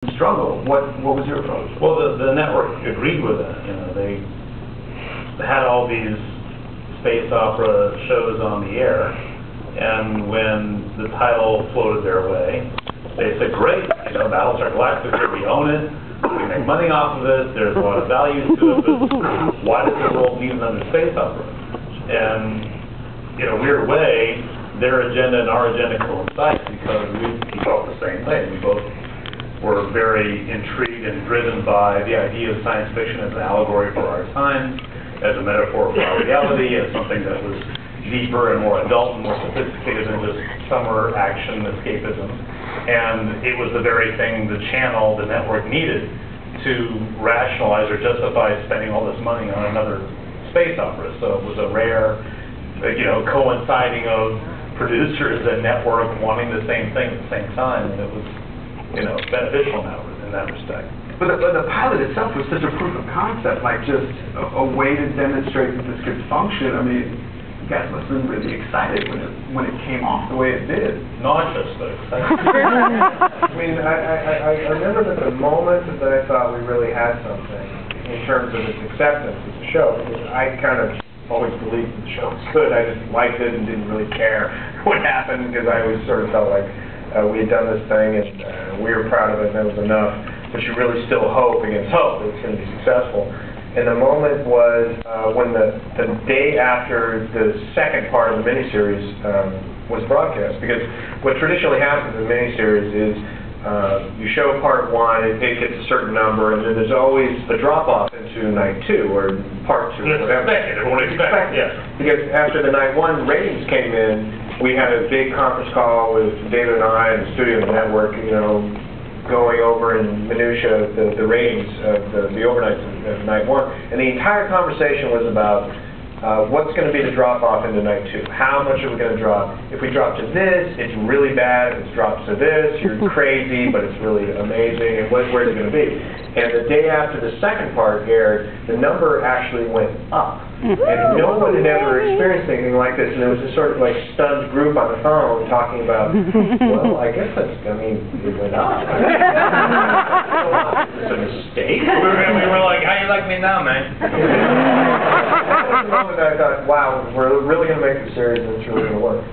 struggle. What was your approach? Well, the network agreed with it. You know, they had all these space opera shows on the air, and when the title floated their way, they said, great, you know, Battlestar Galactica, we own it, we make money off of it, there's a lot of value to it, but why does the world need another space opera? And in a weird way, their agenda and our agenda coincide because we felt the same thing. We both were very intrigued and driven by the idea of science fiction as an allegory for our time, as a metaphor for our reality, as something that was deeper and more adult and more sophisticated than just summer action escapism. And it was the very thing the channel, the network, needed to rationalize or justify spending all this money on another space opera. So it was a rare, you know, coinciding of producers and network wanting the same thing at the same time, and it was, you know, beneficial in that respect. But the pilot itself was such a proof of concept, like just a way to demonstrate that this could function. I mean, you guys must have been really excited when it came off the way it did. Nauseous, but excited. I mean, I remember that the moment that I thought we really had something in terms of its acceptance as a show, because I kind of always believed the show was good. I just liked it and didn't really care what happened because I always sort of felt like we had done this thing and we were proud of it and that was enough. But you really still hope against hope that it's going to be successful. And the moment was when the day after the second part of the miniseries was broadcast. Because what traditionally happens in miniseries is you show part one, it gets a certain number, and then there's always a drop-off into night two, or part two, or whatever. Everyone expected, yes. Because after the night one ratings came in, we had a big conference call with David and I and the studio and the network, you know, going over in minutia the ratings of the overnights of night one. And the entire conversation was about what's going to be the drop-off into night two. How much are we going to drop? If we drop to this, it's really bad. If it drops to this, you're crazy, but it's really amazing. And where's it going to be? And the day after the second part aired, the number actually went up. And no one had ever experienced anything like this. And there was this sort of like stunned group on the phone talking about, well, I guess that's, I mean, it went up. It's a mistake. We were like, how you like me now, man? That was the moment that I thought, wow, we're really going to make this series and it's really going to work.